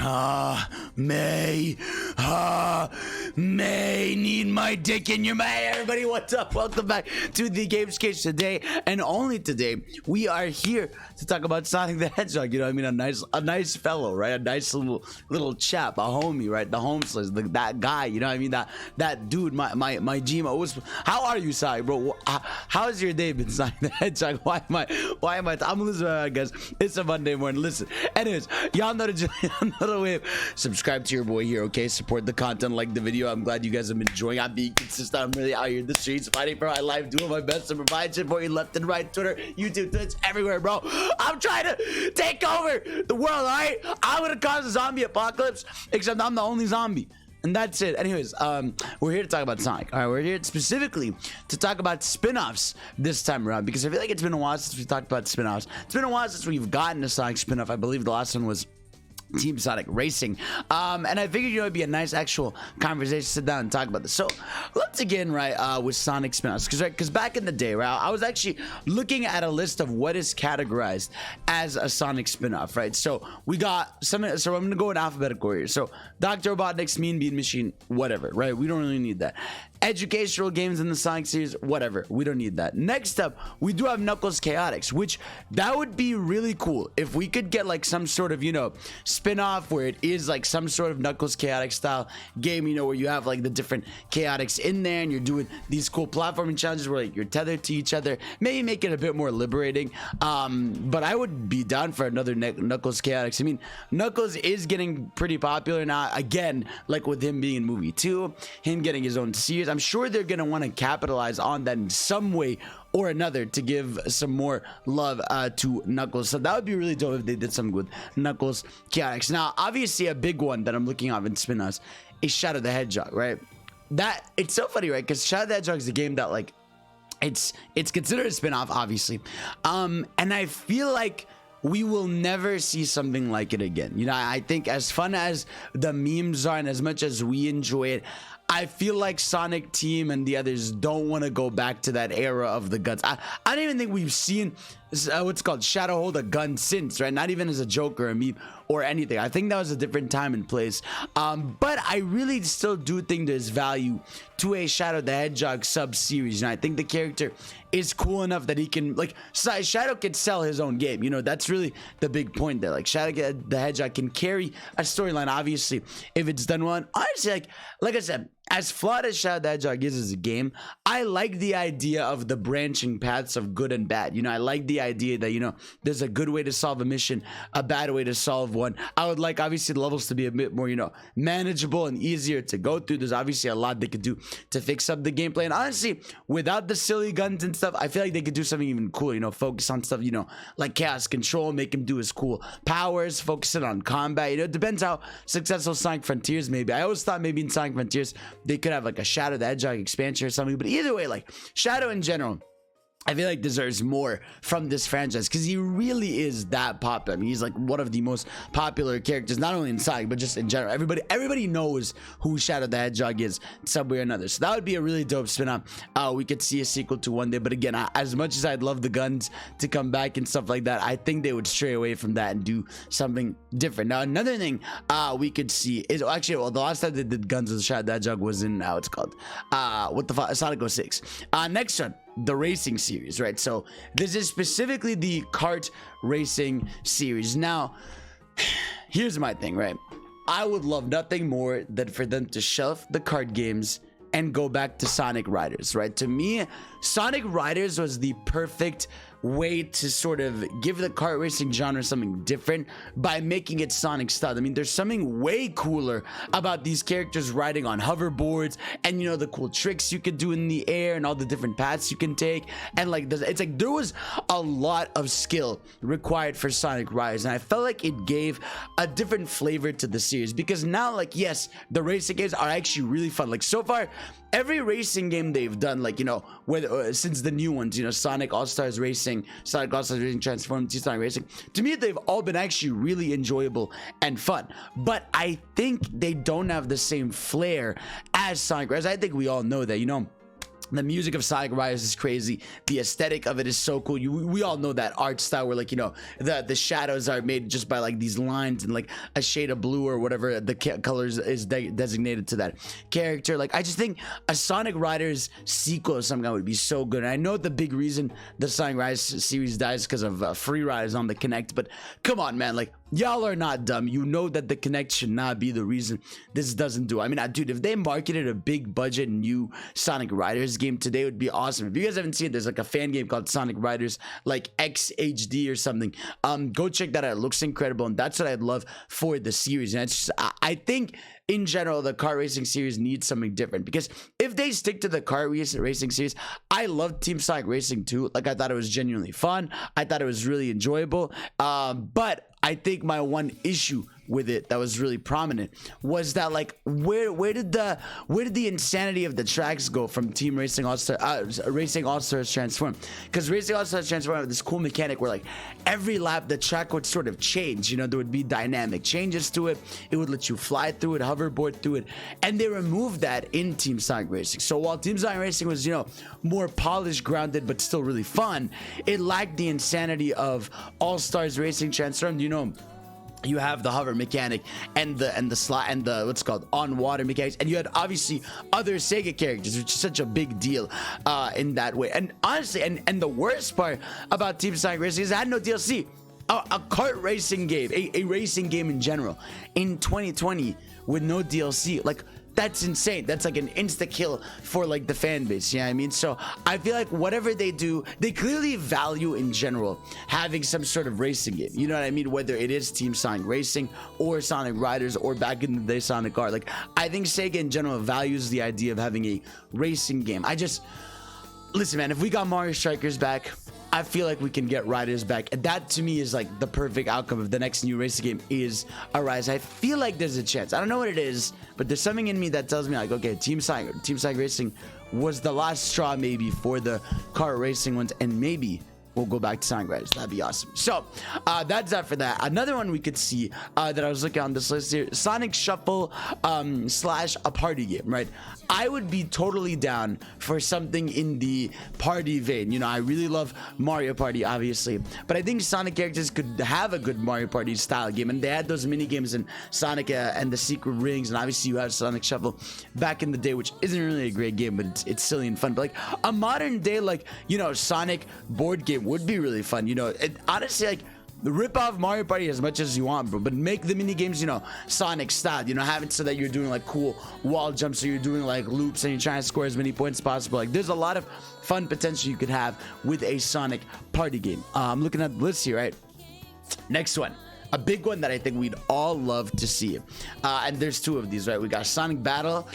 May, May, need my dick in your May. Everybody, what's up? Welcome back to the Games Cage. Today, and only today, we are here to talk about Sonic the Hedgehog. You know what I mean? A nice fellow, right? A nice little chap, a homie, right? The homeless, that guy. You know what I mean? That dude, my Gma. How are you, Sonic, bro? How's your day been, Sonic the Hedgehog? Why am I? I'm losing my mind, guys. It's a Monday morning. Listen, anyways, y'all know the way. Subscribe to your boy here, okay? Support the content, like the video. I'm glad you guys have been enjoying. I'm being consistent. I'm really out here in the streets, fighting for my life, doing my best to provide shit for you left and right. Twitter, YouTube, Twitch, everywhere, bro. I'm trying to take over the world, all right? I'm gonna cause a zombie apocalypse, except I'm the only zombie. And that's it. Anyways, we're here to talk about Sonic. All right, we're here specifically to talk about spin-offs this time around, because I feel like it's been a while since we talked about spin-offs. It's been a while since we've gotten a Sonic spin-off. I believe the last one was Team Sonic Racing, and I figured it'd be a nice actual conversation to sit down and talk about this. So let's begin right with Sonic spin-offs, because back in the day, right, I was actually looking at a list of what is categorized as a Sonic spin-off, right? So we got some, so I'm gonna go in alphabetical order. So Dr. Robotnik's Mean Bean Machine, whatever, right? We don't really need that. Educational games in the Sonic series, whatever, we don't need that. Next up, we do have Knuckles Chaotix, which that would be really cool if we could get like some sort of, you know, spin-off where it is like some sort of Knuckles Chaotix style game, you know, where you have like the different Chaotix in there and you're doing these cool platforming challenges where like you're tethered to each other. Maybe make it a bit more liberating, but I would be down for another Knuckles Chaotix. I mean, Knuckles is getting pretty popular now, again, like with him being in movie 2, him getting his own series. I'm sure they're gonna want to capitalize on that in some way or another to give some more love to Knuckles. So that would be really dope if they did something with Knuckles Chaotix. Now, obviously, a big one that I'm looking at in spin-offs is Shadow the Hedgehog, right? That, it's so funny, right? Because Shadow the Hedgehog is a game that, like, it's considered a spin-off, obviously, and I feel like we will never see something like it again. You know, I think as fun as the memes are and as much as we enjoy it, I feel like Sonic Team and the others don't want to go back to that era of the guns. I don't even think we've seen what's called Shadow hold a gun since, right? Not even as a joke or a meme or anything. I think that was a different time and place. But I really still do think there's value to a Shadow the Hedgehog sub-series. And I think the character is cool enough that he can, like, Shadow can sell his own game. You know, that's really the big point there. Like, Shadow the Hedgehog can carry a storyline, obviously, if it's done well. And honestly, like I said, as flawed as Shadow the Hedgehog is as a game, I like the idea of the branching paths of good and bad. You know, I like the idea that, you know, there's a good way to solve a mission, a bad way to solve one. I would like, obviously, the levels to be a bit more, you know, manageable and easier to go through. There's obviously a lot they could do to fix up the gameplay. And honestly, without the silly guns and stuff, I feel like they could do something even cooler, you know, focus on stuff, you know, like Chaos Control, make him do his cool powers, focus it on combat. You know, it depends how successful Sonic Frontiers may be. I always thought maybe in Sonic Frontiers, they could have like a Shadow the Hedgehog expansion or something, but either way, like Shadow in general, I feel like deserves more from this franchise because he really is that popular. I mean, he's like one of the most popular characters, not only in Sonic, but just in general. Everybody knows who Shadow the Hedgehog is some way or another. So that would be a really dope spin-off. We could see a sequel to one day. But again, as much as I'd love the guns to come back and stuff like that, I think they would stray away from that and do something different. Now, another thing we could see is actually, well, the last time they did guns with Shadow the Hedgehog was in what's called Sonic 06. Next one, the racing series, right? So this is specifically the kart racing series. Now, here's my thing, right? I would love nothing more than for them to shelf the kart games and go back to Sonic Riders, right? To me, Sonic Riders was the perfect way to sort of give the kart racing genre something different by making it Sonic style. I mean, there's something way cooler about these characters riding on hoverboards and, you know, the cool tricks you could do in the air and all the different paths you can take. And like, it's like there was a lot of skill required for Sonic Riders, and I felt like it gave a different flavor to the series because now, like, yes, the racing games are actually really fun. Like, so far, every racing game they've done, like, you know, whether since the new ones, you know, Sonic All-Stars Racing, Sonic All-Stars Racing, Transform to Sonic Racing, to me, they've all been actually really enjoyable and fun. But I think they don't have the same flair as Sonic Riders. I think we all know that, you know. The music of Sonic Riders is crazy. The aesthetic of it is so cool. We all know that art style where, like, you know, the shadows are made just by like these lines and like a shade of blue or whatever the colors is designated to that character. Like, I just think a Sonic Riders sequel of some kind would be so good. And I know the big reason the Sonic Riders series dies because of free riders on the Kinect, but come on, man, like, y'all are not dumb. You know that the Kinect should not be the reason this doesn't do. I mean, dude, if they marketed a big budget new Sonic Riders game today, it would be awesome. If you guys haven't seen it, there's like a fan game called Sonic Riders, like XHD or something. Go check that out. It looks incredible, and that's what I'd love for the series. And it's just, I think in general, the kart racing series needs something different, because if they stick to the kart racing series, I loved Team Sonic Racing too. Like, I thought it was genuinely fun. I thought it was really enjoyable. But I think my one issue with it that was really prominent was that, like, where did the insanity of the tracks go from Team Racing Racing All-Stars Transform? Because Racing All-Stars Transform had this cool mechanic where, like, every lap the track would sort of change. You know, there would be dynamic changes to it. It would let you fly through it, hoverboard through it, and they removed that in Team Sonic Racing. So while Team Sonic Racing was, you know, more polished, grounded, but still really fun, it lacked the insanity of All-Stars Racing Transform. You know, you have the hover mechanic and the slide and the what's called on water mechanics, and you had obviously other Sega characters, which is such a big deal in that way. And honestly, and the worst part about Team Sonic Racing is it had no DLC. A kart racing game, a racing game in general, in 2020 with no DLC, like, that's insane. That's like an insta kill for like the fan base. You know what I mean? So I feel like whatever they do, they clearly value in general having some sort of racing game. You know what I mean? Whether it is Team Sonic Racing or Sonic Riders or back in the day Sonic Art. Like, I think Sega in general values the idea of having a racing game. Listen, man, if we got Mario Strikers back, I feel like we can get Riders back. And that to me is like the perfect outcome of the next new racing game is Arise. I feel like there's a chance. I don't know what it is, but there's something in me that tells me, like, okay, Team Sonic Racing was the last straw maybe for the kart racing ones, and maybe we'll go back to Sonic Riders. That'd be awesome. So that's that for that. Another one we could see that I was looking on this list here, Sonic Shuffle slash a party game, right? I would be totally down for something in the party vein. You know, I really love Mario Party, obviously, but I think Sonic characters could have a good Mario Party style game, and they had those mini games in Sonic and the Secret Rings, and obviously you have Sonic Shuffle back in the day, which isn't really a great game, but it's silly and fun. But like a modern day, like, you know, Sonic board game would be really fun. You know, honestly, like, rip off Mario Party as much as you want, bro, but make the mini games, you know, Sonic style. You know, have it so that you're doing like cool wall jumps, so you're doing like loops and you're trying to score as many points as possible. Like, there's a lot of fun potential you could have with a Sonic party game. I'm looking at the list here, right? Next one, a big one that I think we'd all love to see, and there's two of these, right? We got Sonic Battle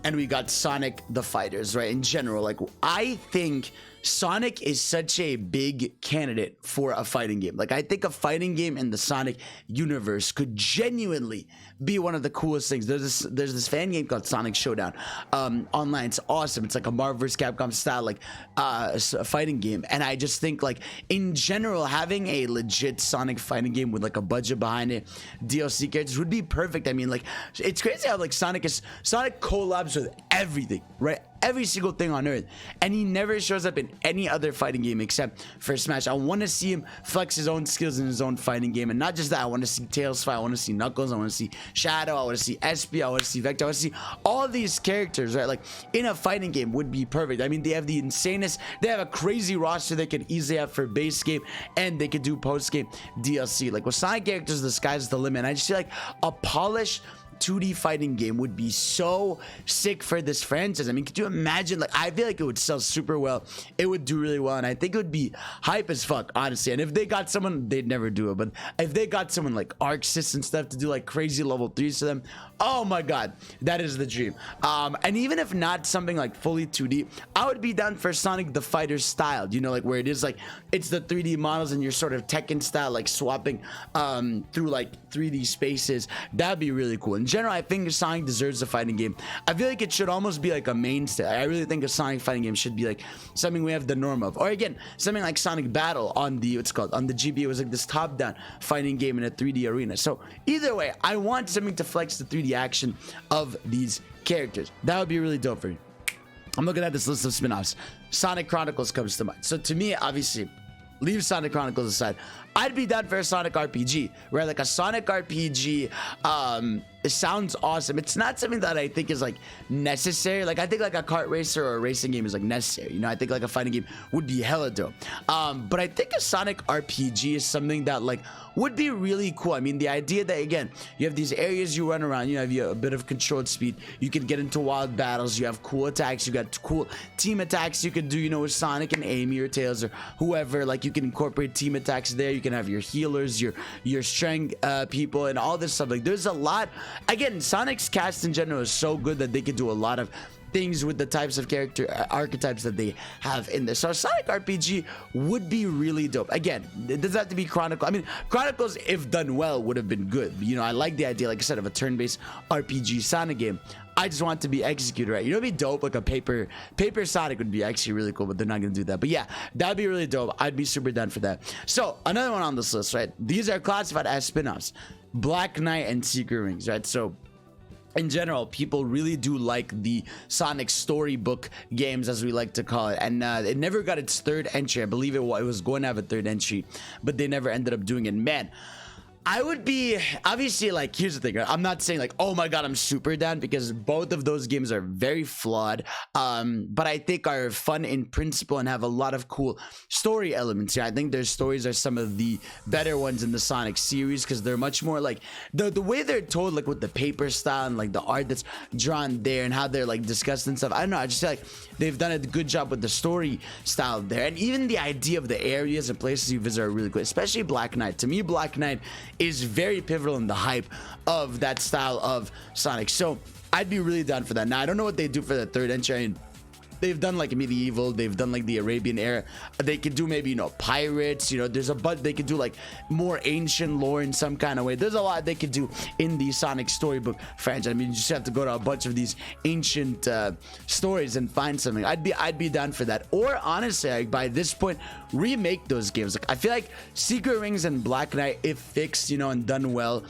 and we got Sonic the Fighters, right? In general, like, I think Sonic is such a big candidate for a fighting game. Like, I think a fighting game in the Sonic universe could genuinely be one of the coolest things. There's this fan game called Sonic Showdown online. It's awesome. It's like a Marvel vs. Capcom style, like, a fighting game. And I just think, like, in general, having a legit Sonic fighting game with like a budget behind it, DLC characters would be perfect. I mean, like, it's crazy how like Sonic collabs with everything, right? Every single thing on earth, and he never shows up in any other fighting game except for Smash. I want to see him flex his own skills in his own fighting game, and not just that, I want to see Tails fight, I want to see Knuckles, I want to see Shadow, I want to see SP, I want to see Vector, I want to see all these characters, right? Like, in a fighting game would be perfect. I mean, they have the insanest, they have a crazy roster they could easily have for base game, and they could do post game DLC. Like, with Sonic characters, the sky's the limit. And I just feel like a polished 2D fighting game would be so sick for this franchise. I mean, could you imagine? Like, I feel like it would sell super well. It would do really well, and I think it would be hype as fuck, honestly. And if they got someone, they'd never do it, but if they got someone like Arc Sys and stuff to do like crazy level 3s to them, oh my god, that is the dream. And even if not something like fully 2D, I would be down for Sonic the Fighter style, you know, like where it is like it's the 3D models and you're sort of Tekken style, like swapping through like 3D spaces. That'd be really cool. In general, I think Sonic deserves a fighting game. I feel like it should almost be like a mainstay. I really think a Sonic fighting game should be like something we have the norm of. Or again, something like Sonic Battle on the, what's called, on the GBA. It was like this top-down fighting game in a 3D arena. So either way, I want something to flex the 3D action of these characters. That would be really dope for me. I'm looking at this list of spin-offs. Sonic Chronicles comes to mind. So to me, obviously, leave Sonic Chronicles aside, I'd be down for a Sonic RPG, right? Like a Sonic RPG, it sounds awesome. It's not something that I think is like necessary. Like I think like a kart racer or a racing game is like necessary. You know, I think like a fighting game would be hella dope. But I think a Sonic RPG is something that like would be really cool. I mean, the idea that again, you have these areas you run around, you have a bit of controlled speed, you can get into wild battles, you have cool attacks, you got cool team attacks you could do, you know, with Sonic and Amy or Tails or whoever. Like you can incorporate team attacks there. You can have your healers, your strength people, and all this stuff. Like there's a lot. Again, Sonic's cast in general is so good that they can do a lot of things with the types of character archetypes that they have in this. So Sonic RPG would be really dope. Again, it doesn't have to be Chronicles. I mean, Chronicles, if done well, would have been good. You know, I like the idea, like I said, of a turn-based RPG Sonic game. I just want it to be executed right. You know, it'd be dope. Like a paper Sonic would be actually really cool, but they're not gonna do that. But yeah, that'd be really dope. I'd be super down for that. So another one on this list, right? These are classified as spin-offs: Black Knight and Secret Rings, right? So in general, people really do like the Sonic Storybook games, as we like to call it, and it never got its third entry. I believe it was going to have a third entry, but they never ended up doing it. Man, I would be, obviously, like, here's the thing, right? I'm not saying like, oh my god, I'm super down, because both of those games are very flawed, but I think are fun in principle and have a lot of cool story elements here. I think their stories are some of the better ones in the Sonic series, because they're much more like the way they're told, like with the paper style and like the art that's drawn there and how they're like discussed and stuff. I don't know, I just feel like they've done a good job with the story style there, and even the idea of the areas and places you visit are really cool, especially Black Knight. To me, Black Knight is very pivotal in the hype of that style of Sonic. So I'd be really down for that. Now, I don't know what they do for the third entry. I mean, they've done like medieval, they've done like the Arabian era. They could do maybe, you know, pirates, you know, there's a but they could do like more ancient lore in some kind of way. There's a lot they could do in the Sonic Storybook franchise. I mean, you just have to go to a bunch of these ancient stories and find something. I'd be down for that. Or honestly, like, by this point, remake those games. Like I feel like Secret Rings and Black Knight, if fixed, you know, and done well,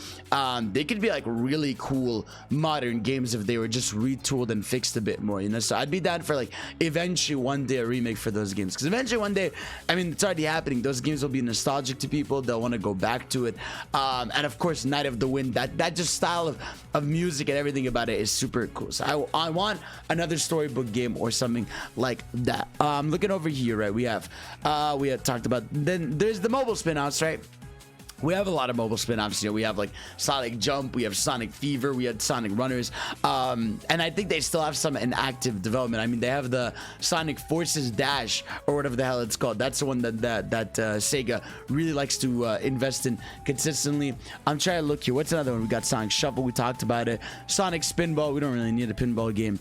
they could be like really cool modern games if they were just retooled and fixed a bit more, you know. So I'd be down for like eventually one day a remake for those games, because eventually one day, I mean, it's already happening, those games will be nostalgic to people. They'll want to go back to it, and of course Night of the Wind, that just style of music and everything about it is super cool. So I want another Storybook game or something like that. Looking over here, right, we had talked about, then there's the mobile spin-offs, right? We have a lot of mobile spin-offs. You know, we have like Sonic Jump, we have Sonic Fever, we had Sonic Runners, and I think they still have some in active development. I mean, they have the Sonic Forces Dash, or whatever the hell it's called. That's the one that Sega really likes to invest in consistently. I'm trying to look here. What's another one? We got Sonic Shuffle. We talked about it. Sonic Spinball. We don't really need a pinball game.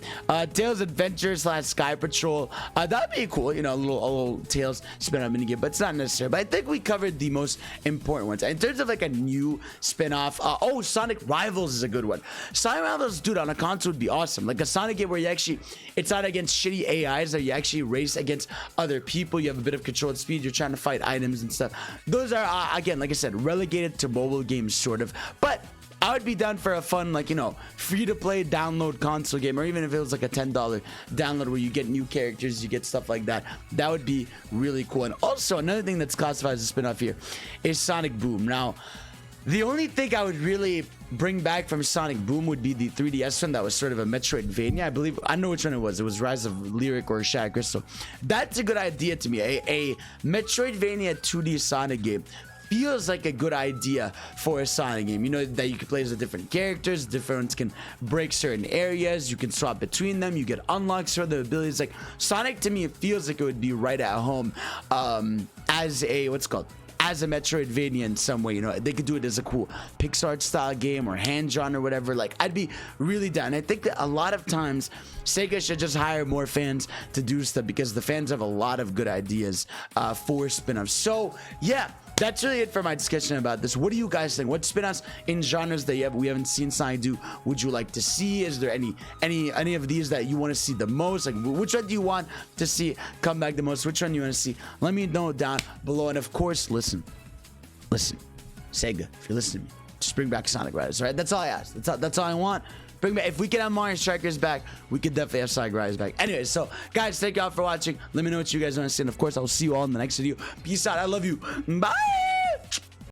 Tails Adventure / Sky Patrol. That'd be cool. You know, a little Tails spin-off minigame, but it's not necessary. But I think we covered the most important ones. In terms of like a new spin-off, Sonic Rivals is a good one. Sonic Rivals, dude, on a console would be awesome. Like a Sonic game where you actually, it's not against shitty AIs, or you actually race against other people. You have a bit of controlled speed. You're trying to fight items and stuff. Those are, again, like I said, relegated to mobile games, sort of. But I would be down for a fun, like, you know, free-to-play download console game, or even if it was like a $10 download where you get new characters, you get stuff like that. That would be really cool. And also, another thing that's classified as a spin-off here is Sonic Boom. Now, the only thing I would really bring back from Sonic Boom would be the 3DS one that was sort of a Metroidvania. I believe, I know which one it was. It was Rise of Lyric or Shattered Crystal. That's a good idea to me. A Metroidvania 2D Sonic game feels like a good idea for a Sonic game. You know, that you can play as the different characters, different ones can break certain areas, you can swap between them, you get unlocks for the abilities. Like Sonic, to me, it feels like it would be right at home as a, as a Metroidvania in some way. You know, they could do it as a cool Pixar style game or hand-drawn or whatever. Like, I'd be really down. I think that a lot of times Sega should just hire more fans to do stuff, because the fans have a lot of good ideas for spin-offs. So yeah, that's really it for my discussion about this. What do you guys think? What spin-offs in genres that we haven't seen Sonic do would you like to see? Is there any of these that you want to see the most? Like, which one do you want to see come back the most? Which one do you want to see? Let me know down below. And of course, listen, Sega, if you're listening to me, just bring back Sonic Riders, right? That's all I ask. That's all I want. Bring back, if we can have Mario Strikers back, we could definitely have Sonic Rise back. Anyways, so guys, thank you all for watching. Let me know what you guys want to see, and of course, I will see you all in the next video. Peace out. I love you. Bye.